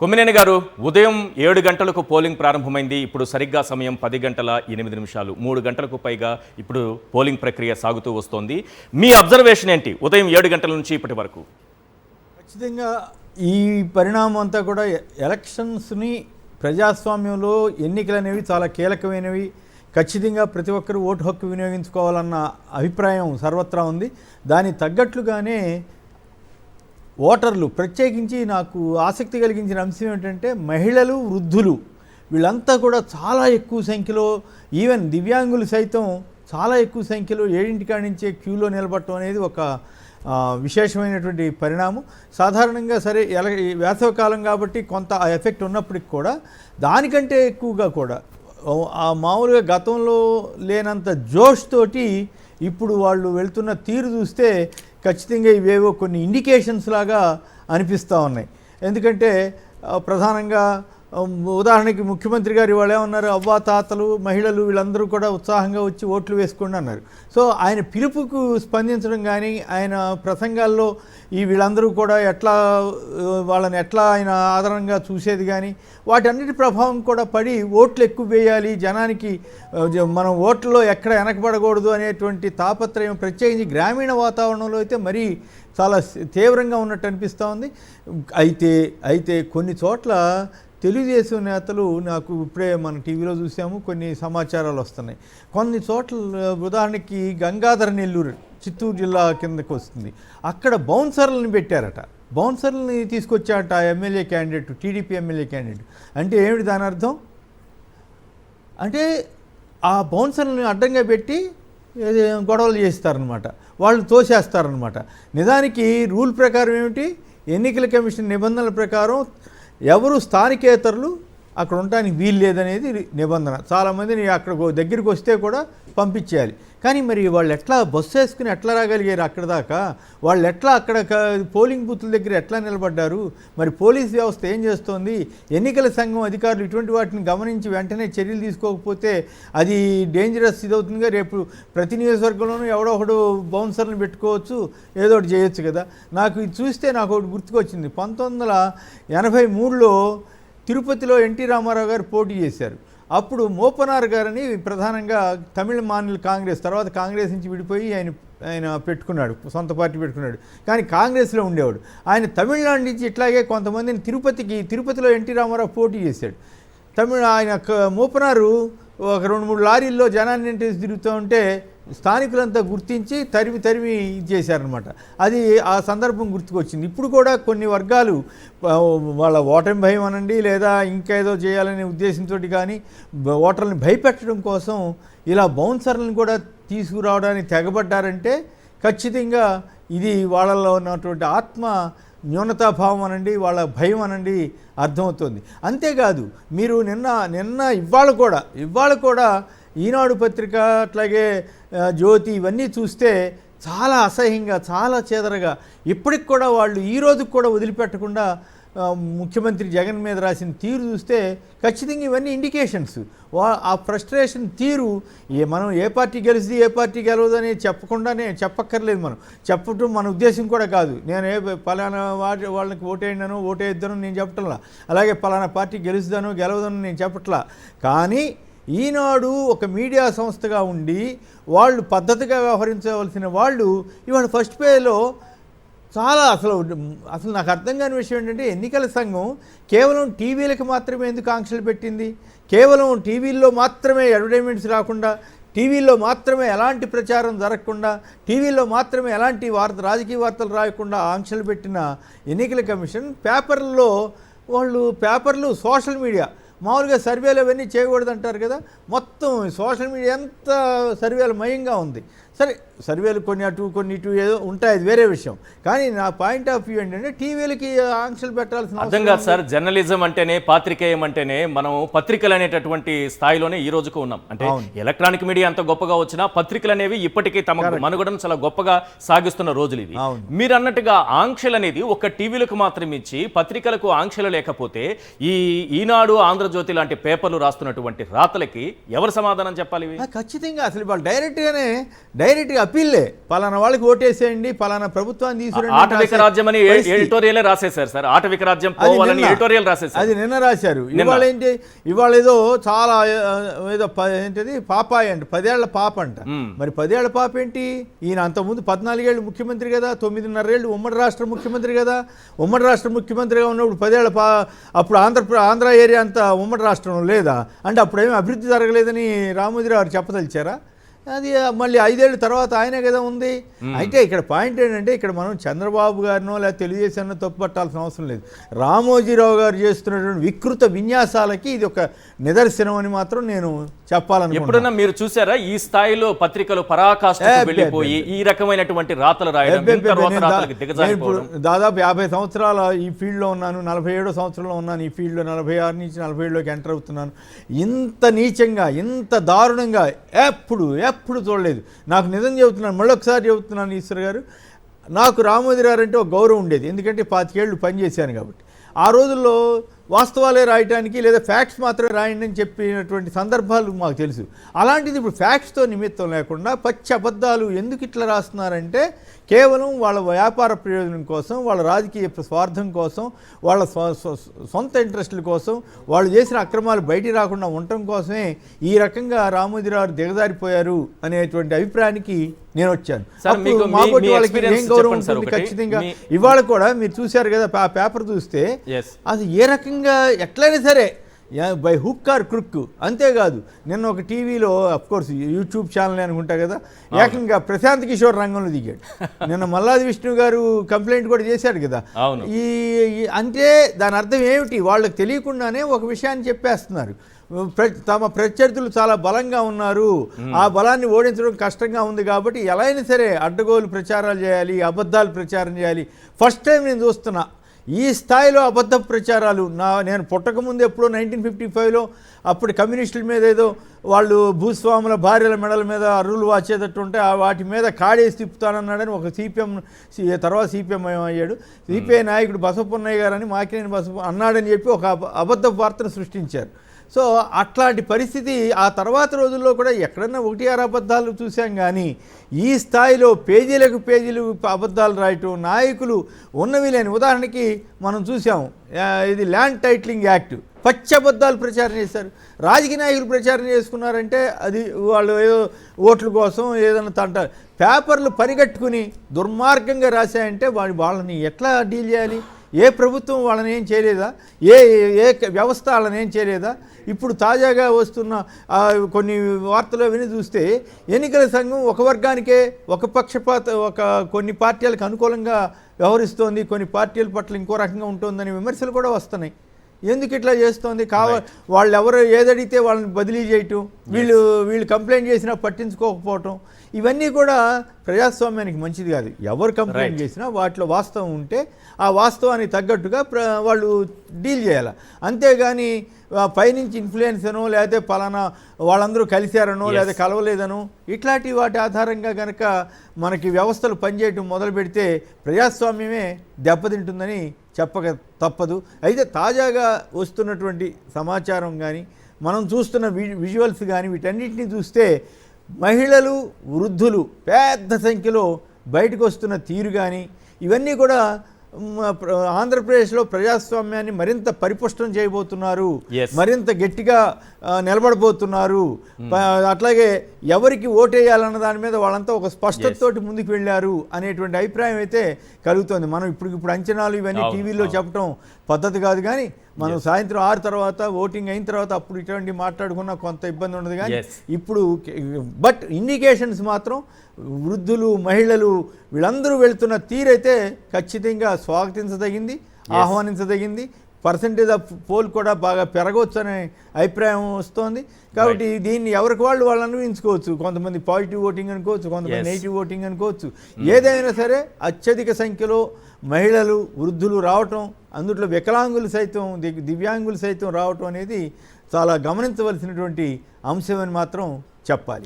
కొమ్మినేని గారు ఉదయం 7 గంటలకు పోలింగ్ ప్రారంభమైంది. ఇప్పుడు సరిగ్గా సమయం 10 గంటల 8 నిమిషాలు. 3 గంటలకు పైగా ఇప్పుడు పోలింగ్ ప్రక్రియ సాగుతూ వస్తోంది. మీ అబ్జర్వేషన్ ఏంటి ఉదయం 7 గంటల నుంచి ఇప్పటి వరకు? ఖచ్చితంగా ఈ పరిణామం అంతా కూడా ఎలక్షన్స్ని ప్రజాస్వామ్యంలో ఎన్నికలు అనేవి చాలా కీలకమైనవి. ఖచ్చితంగా ప్రతి ఒక్కరూ ఓటు హక్కు వినియోగించుకోవాలన్న అభిప్రాయం సర్వత్రా ఉంది. దానికి తగ్గట్లుగానే ఓటర్లు, ప్రత్యేకించి నాకు ఆసక్తి కలిగించిన అంశం ఏంటంటే మహిళలు, వృద్ధులు వీళ్ళంతా కూడా చాలా ఎక్కువ సంఖ్యలో, ఈవెన్ దివ్యాంగులు సైతం చాలా ఎక్కువ సంఖ్యలో 7 కాడి నుంచే క్యూలో నిలబడటం అనేది ఒక విశేషమైనటువంటి పరిణామం. సాధారణంగా సరే వేసవికాలం కాబట్టి కొంత ఆ ఎఫెక్ట్ ఉన్నప్పటికి కూడా దానికంటే ఎక్కువగా కూడా మామూలుగా గతంలో లేనంత జోష్ తోటి ఇప్పుడు వాళ్ళు వెళ్తున్న తీరు చూస్తే ఖచ్చితంగా ఇవేవో కొన్ని ఇండికేషన్స్ లాగా అనిపిస్తూ ఉన్నాయి. ఎందుకంటే ప్రధానంగా ఉదాహరణకి ముఖ్యమంత్రి గారు ఇవాళ ఏమన్నారు, అవ్వాతాతలు, మహిళలు వీళ్ళందరూ కూడా ఉత్సాహంగా వచ్చి ఓట్లు వేసుకోండి అన్నారు. సో ఆయన పిలుపుకు స్పందించడం కానీ, ఆయన ప్రసంగాల్లో వీళ్ళందరూ కూడా వాళ్ళని ఎట్లా ఆయన ఆదరంగా చూసేది కానీ, వాటన్నిటి ప్రభావం కూడా పడి ఓట్లు ఎక్కువ వేయాలి, జనానికి మనం ఓట్లలో ఎక్కడ వెనకబడకూడదు అనేటువంటి తాపత్రయం ప్రత్యేకించి గ్రామీణ వాతావరణంలో అయితే మరీ చాలా తీవ్రంగా ఉన్నట్టు అనిపిస్తూ ఉంది. అయితే కొన్ని చోట్ల తెలుగుదేశం నేతలు, నాకు ఇప్పుడే మన టీవీలో చూసాము, కొన్ని సమాచారాలు వస్తున్నాయి. కొన్ని చోట్ల ఉదాహరణకి గంగాధర నెల్లూరు, చిత్తూరు జిల్లా కిందకు వస్తుంది, అక్కడ బౌన్సర్లను పెట్టారట. బౌన్సర్లని తీసుకొచ్చారట MLA candidate, TDP MLA candidate. అంటే ఏమిటి దాని అర్థం? అంటే ఆ బౌన్సర్లని అడ్డంగా పెట్టి గొడవలు చేస్తారనమాట, వాళ్ళు తోసేస్తారనమాట. నిజానికి రూల్ ప్రకారం ఏమిటి, ఎన్నికల కమిషన్ నిబంధనల ప్రకారం ఎవరు స్థానికేతరులు అక్కడ ఉండడానికి వీలు లేదనేది నిబంధన. చాలామందిని అక్కడ దగ్గరికి వస్తే కూడా పంపించేయాలి. కానీ మరి వాళ్ళు ఎట్లా బస్సు వేసుకుని ఎట్లా రాగలిగారు అక్కడ దాకా? వాళ్ళు ఎట్లా అక్కడ పోలింగ్ బూత్ల దగ్గర ఎట్లా నిలబడ్డారు? మరి పోలీస్ వ్యవస్థ ఏం చేస్తోంది? ఎన్నికల సంఘం అధికారులు ఇటువంటి వాటిని గమనించి వెంటనే చర్యలు తీసుకోకపోతే అది డేంజరస్ ఇదవుతుందిగా. రేపు ప్రతి నియోజకవర్గంలోనూ ఎవడో ఒకడు బౌన్సర్ని పెట్టుకోవచ్చు, ఏదో ఒకటి చేయొచ్చు కదా. నాకు ఇది చూస్తే నాకు ఒకటి గుర్తుకొచ్చింది. 1983లో తిరుపతిలో ఎన్టీ రామారావు గారు పోటీ చేశారు. అప్పుడు మోపనార్ గారని ప్రధానంగా తమిళ మానిల కాంగ్రెస్, తర్వాత కాంగ్రెస్ నుంచి విడిపోయి ఆయన పెట్టుకున్నాడు, సొంత పార్టీ పెట్టుకున్నాడు. కానీ కాంగ్రెస్లో ఉండేవాడు. ఆయన తమిళనాడు నుంచి ఇట్లాగే కొంతమందిని తిరుపతిలో ఎన్టీ రామారావు పోటీ చేశాడు. ఆయన మోపనారు ఒక 2-3 లారీల్లో జనాన్ని తిరుగుతూ ఉంటే స్థానికులంతా గుర్తించి తరిమి చేశారనమాట. అది ఆ సందర్భం గుర్తుకొచ్చింది. ఇప్పుడు కూడా కొన్ని వర్గాలు వాళ్ళ ఓటమి భయం అనండి, లేదా ఇంకేదో చేయాలనే ఉద్దేశంతో కానీ ఓటర్లను భయపెట్టడం కోసం ఇలా బౌన్సర్లను కూడా తీసుకురావడానికి తెగబడ్డారంటే ఖచ్చితంగా ఇది వాళ్ళలో ఉన్నటువంటి ఆత్మ న్యూనతాభావం అనండి, వాళ్ళ భయం అనండి అర్థమవుతుంది. అంతేకాదు మీరు ఇవాళ కూడా ఈనాడు పత్రిక, అట్లాగే జ్యోతి, ఇవన్నీ చూస్తే చాలా అసహ్యంగా, చాలా చేదరగా ఇప్పటికి కూడా వాళ్ళు ఈ రోజుకి కూడా వదిలిపెట్టకుండా ముఖ్యమంత్రి జగన్ మీద రాసిన తీరు చూస్తే ఖచ్చితంగా ఇవన్నీ ఇండికేషన్స్. ఆ ఫ్రస్ట్రేషన్ తీరు మనం ఏ పార్టీ గెలుస్తుంది, ఏ పార్టీ గెలవదు అని చెప్పక్కర్లేదు. మనం చెప్పటం మన ఉద్దేశం కూడా కాదు. నేను పలానా వాళ్ళకి ఓటేద్దాను నేను చెప్పట్లా, అలాగే పలానా పార్టీ గెలవదను నేను చెప్పట్లా. కానీ ఈనాడు ఒక మీడియా సంస్థగా ఉండి వాళ్ళు పద్ధతిగా వ్యవహరించవలసిన వాళ్ళు ఇవాళ ఫస్ట్ పేజ్లో చాలా అసలు నాకు అర్థం కాని విషయం ఏంటంటే, ఎన్నికల సంఘం కేవలం టీవీలకు మాత్రమే ఎందుకు ఆంక్షలు పెట్టింది? కేవలం టీవీల్లో మాత్రమే అడ్వర్టైజ్మెంట్స్ రాకుండా, టీవీల్లో మాత్రమే ఎలాంటి ప్రచారం జరగకుండా, టీవీల్లో మాత్రమే ఎలాంటి రాజకీయ వార్తలు రాయకుండా ఆంక్షలు పెట్టిన ఎన్నికల కమిషన్ పేపర్లు సోషల్ మీడియా, మామూలుగా సర్వేలు అవన్నీ చేయకూడదు అంటారు కదా, మొత్తం సోషల్ మీడియా ఎంత సర్వేల మయంగా ఉంది. సరే, సర్వేలు కొన్ని ఇటు ఏదో ఉంటాయి, అది వేరే విషయం. కానీ నా పాయింట్ ఆఫ్ వ్యూ ఏంటంటే టీవీలకి ఆంక్షలు పెట్టాల్సిన అర్థం కాదు సార్. జర్నలిజం అంటేనే, పాత్రికేయం అంటేనే మనం పత్రికలు అనేటటువంటి స్థాయిలోనే ఈ రోజుకు ఉన్నాం. అంటే ఎలక్ట్రానిక్ మీడియా అంత గొప్పగా వచ్చినా పత్రికలు అనేవి ఇప్పటికీ తమ మనుగడను చాలా గొప్పగా సాగిస్తున్న రోజులు ఇవి. మీరు అన్నట్టుగా ఆంక్షలు అనేది ఒక టీవీలకు మాత్రం ఇచ్చి పత్రికలకు ఆంక్షలు లేకపోతే ఈనాడు, ఆంధ్రజ్యోతి లాంటి పేపర్లు రాస్తున్నటువంటి రాతలకి ఎవరు సమాధానం చెప్పాలి? ఖచ్చితంగా అసలు వాళ్ళు డైరెక్ట్గానే డైరెక్ట్గా అప్పీల్లే, పలానా వాళ్ళకి ఓటేసేయండి, పలానా ప్రభుత్వాన్ని తీసుకురండి. ఆటవిక రాజ్యం అని ఎడిటోరియలే రాసేశారు సార్. ఆటవిక రాజ్యం పోవాలని ఎడిటోరియల్ రాసేశారు. అది నిన్న రాశారు. ఇవాళ ఏంటి, ఇవాళ ఏదో చాలా ఏదో ఏంటిది పాపాయి అంట, 10 ఏళ్ల పాప అంట. మరి 10 ఏళ్ల పాప ఏంటి? ఈయన అంతకుముందు 14 ఏళ్ళు ముఖ్యమంత్రి కదా, 9.5 ఏళ్ళు ఉమ్మడి రాష్ట్ర ముఖ్యమంత్రి కదా. ఉమ్మడి రాష్ట్ర ముఖ్యమంత్రిగా ఉన్నప్పుడు 10 ఏళ్ల అప్పుడు ఆంధ్ర ఏరియా అంతా ఉమ్మడి రాష్ట్రం లేదా అంటే అప్పుడేమీ అభివృద్ధి జరగలేదని రామోజీరావు గారు చెప్పదలిచారా? అది మళ్ళీ 5 ఏళ్ళ తర్వాత ఆయనే కదా ఉంది. అయితే ఇక్కడ పాయింట్ ఏంటంటే, ఇక్కడ మనం చంద్రబాబు గారినో లేదా తెలుగుదేశాన్నో తప్పు పట్టాల్సిన అవసరం లేదు. రామోజీరావు గారు చేస్తున్నటువంటి వికృత విన్యాసాలకి ఇది ఒక నిదర్శనం అని మాత్రం నేను చెప్పాలనుకుంటున్నాను. ఎప్పుడన్నా మీరు చూసారా ఈ స్థాయిలో పత్రికలు పరాకాష్ఠకు వెళ్ళిపోయి ఈ రకమైనటువంటి రాతలు రాయడం? దాదాపు 50 సంవత్సరాల ఈ ఫీల్డ్లో ఉన్నాను, 47వ సంవత్సరంలో ఉన్నాను ఈ ఫీల్డ్లో, 46 నుంచి 47లోకి ఎంటర్ అవుతున్నాను. ఇంత నీచంగా, ఇంత దారుణంగా ఎప్పుడు చూడలేదు. నాకు నిజం చెబుతున్నాను, మళ్ళొకసారి చెబుతున్నాను ఈశ్వర్ గారు, నాకు రామోజీరావు అంటే ఒక గౌరవం ఉండేది. ఎందుకంటే 25 ఏళ్ళు పనిచేశాను కాబట్టి. ఆ రోజుల్లో వాస్తవాలే రాయటానికి లేదా ఫ్యాక్ట్స్ మాత్రమే రాయండి అని చెప్పినటువంటి సందర్భాలు మాకు తెలుసు. అలాంటిది ఇప్పుడు ఫ్యాక్ట్స్తో నిమిత్తం లేకుండా పచ్చి అబద్ధాలు ఎందుకు ఇట్లా రాస్తున్నారంటే, కేవలం వాళ్ళ వ్యాపార ప్రయోజనం కోసం, వాళ్ళ రాజకీయ స్వార్థం కోసం, వాళ్ళ సొంత ఇంట్రెస్టుల కోసం, వాళ్ళు చేసిన అక్రమాలు బయటికి రాకుండా ఉండటం కోసమే ఈ రకంగా రామోజీరావు దిగజారిపోయారు అనేటువంటి అభిప్రాయానికి నేను వచ్చాను. మాబోటి వాళ్ళకి ఏం గౌరవం ఉంటుంది ఖచ్చితంగా. ఇవాళ కూడా మీరు చూశారు కదా, ఆ పేపర్ చూస్తే అది ఏ రకంగా ఎట్లయినా సరే బై హుక్ ఆర్ క్రుక్. అంతేకాదు, నిన్న ఒక టీవీలో అఫ్కోర్స్ యూట్యూబ్ ఛానల్ అనుకుంటా కదా, ఏకంగా ప్రశాంత్ కిషోర్ రంగంలో దిగాడు. నిన్న మల్లాది విష్ణు గారు కంప్లైంట్ కూడా చేశాడు కదా. అంటే దాని అర్థం ఏమిటి? వాళ్ళకి తెలియకుండానే ఒక విషయాన్ని చెప్పేస్తున్నారు. తమ ప్రత్యర్థులు చాలా బలంగా ఉన్నారు, ఆ బలాన్ని ఓడించడం కష్టంగా ఉంది కాబట్టి ఎలా అయినా సరే అడ్డగోలు ప్రచారాలు చేయాలి, అబద్ధాలు ప్రచారం చేయాలి. ఫస్ట్ టైం నేను చూస్తున్నా ఈ స్థాయిలో అబద్ధ ప్రచారాలు. నేను పుట్టకముందు ఎప్పుడో 1955లో అప్పుడు కమ్యూనిస్టుల మీద ఏదో వాళ్ళు భూస్వాముల భార్యల మెడల మీద అర్రులు వాచేటట్టు ఉంటే వాటి మీద కాడేసి తిప్పుతానన్నాడని ఒక తర్వాత సిపిఎం అయ్యాడు. సిపిఐ నాయకుడు బసవపున్నయ్య గారని మాకినేని బసవ అన్నాడని చెప్పి ఒక అబద్ధ వార్తను సృష్టించారు. సో అట్లాంటి పరిస్థితి ఆ తర్వాత రోజుల్లో కూడా ఎక్కడన్నా 1-6 అబద్ధాలు చూసాం. కానీ ఈ స్థాయిలో పేజీలకు పేజీలు అబద్ధాలు రాయటం, నాయకులు ఉన్నవి లేని, ఉదాహరణకి మనం చూసాం ఇది ల్యాండ్ టైటిలింగ్ యాక్ట్, పచ్చి అబద్ధాలు ప్రచారం చేశారు. రాజకీయ నాయకులు ప్రచారం చేసుకున్నారంటే అది వాళ్ళు ఏదో ఓట్ల కోసం ఏదైనా పేపర్లు పరిగట్టుకుని దుర్మార్గంగా రాశాయంటే వాళ్ళని ఎట్లా డీల్ చేయాలి? ఏ ప్రభుత్వం వాళ్ళని ఏం చేయలేదా? ఏ వ్యవస్థ వాళ్ళని ఏం చేయలేదా? ఇప్పుడు తాజాగా వస్తున్న కొన్ని వార్తలు విని చూస్తే ఎన్నికల సంఘం ఒక వర్గానికే, కొన్ని పార్టీలకు అనుకూలంగా వ్యవహరిస్తోంది, కొన్ని పార్టీల పట్ల ఇంకో రకంగా ఉంటుందని విమర్శలు కూడా వస్తున్నాయి. ఎందుకు ఇట్లా చేస్తోంది? వాళ్ళు ఎవరు ఏదడిగితే వాళ్ళని బదిలీ చేయటం, వీళ్ళు కంప్లైంట్ చేసినా పట్టించుకోకపోవటం, ఇవన్నీ కూడా ప్రజాస్వామ్యానికి మంచిది కాదు. ఎవరు కంప్లైంట్ చేసినా వాటిలో వాస్తవం ఉంటే ఆ వాస్తవానికి తగ్గట్టుగా వాళ్ళు డీల్ చేయాలి. అంతేగాని పైనుంచి ఇన్ఫ్లుయెన్స్ అనో, లేకపోతే పలానా వాళ్ళందరూ కలిశారనో, లేదా కలవలేదనో, ఇట్లాంటి వాటి ఆధారంగా కనుక మనకి వ్యవస్థలు పనిచేయటం మొదలు పెడితే ప్రజాస్వామ్యమే దెబ్బతింటుందని చెప్పక తప్పదు. అయితే తాజాగా వస్తున్నటువంటి సమాచారం కానీ, మనం చూస్తున్న విజువల్స్ కానీ, వీటన్నిటిని చూస్తే మహిళలు, వృద్ధులు పెద్ద సంఖ్యలో బయటకు వస్తున్న తీరు కానీ, ఇవన్నీ కూడా ఆంధ్రప్రదేశ్లో ప్రజాస్వామ్యాన్ని మరింత పరిపుష్టం చేయబోతున్నారు, మరింత గట్టిగా నిలబడబోతున్నారు. అట్లాగే ఎవరికి ఓటేయాలన్న దాని మీద వాళ్ళంతా ఒక స్పష్టతతోటి ముందుకు వెళ్ళారు అనేటువంటి అభిప్రాయం అయితే కలుగుతుంది. మనం ఇప్పుడు అంచనాలు ఇవన్నీ టీవీలో చెప్పడం పద్ధతి కాదు. కానీ మనం సాయంత్రం 6 తర్వాత ఓటింగ్ అయిన తర్వాత అప్పుడు ఇటువంటి మాట్లాడుకున్నా కొంత ఇబ్బంది ఉండదు. కానీ ఇప్పుడు బట్ ఇండికేషన్స్ మాత్రం వృద్ధులు, మహిళలు వీళ్ళందరూ వెళ్తున్న తీరైతే ఖచ్చితంగా స్వాగతించదగింది, ఆహ్వానించదగింది. పర్సంటేజ్ ఆఫ్ పోల్ కూడా బాగా పెరగవచ్చు అనే అభిప్రాయం వస్తోంది. కాబట్టి దీన్ని ఎవరికి వాళ్ళు అనుభవించుకోవచ్చు. కొంతమంది పాజిటివ్ ఓటింగ్ అనుకోవచ్చు, కొంతమంది నెగిటివ్ ఓటింగ్ అనుకోవచ్చు. ఏదైనా సరే అత్యధిక సంఖ్యలో మహిళలు, వృద్ధులు రావటం, అందులో వికలాంగులు సైతం, దివ్యాంగులు సైతం రావటం అనేది చాలా గమనించవలసినటువంటి అంశమని మాత్రం చెప్పాలి.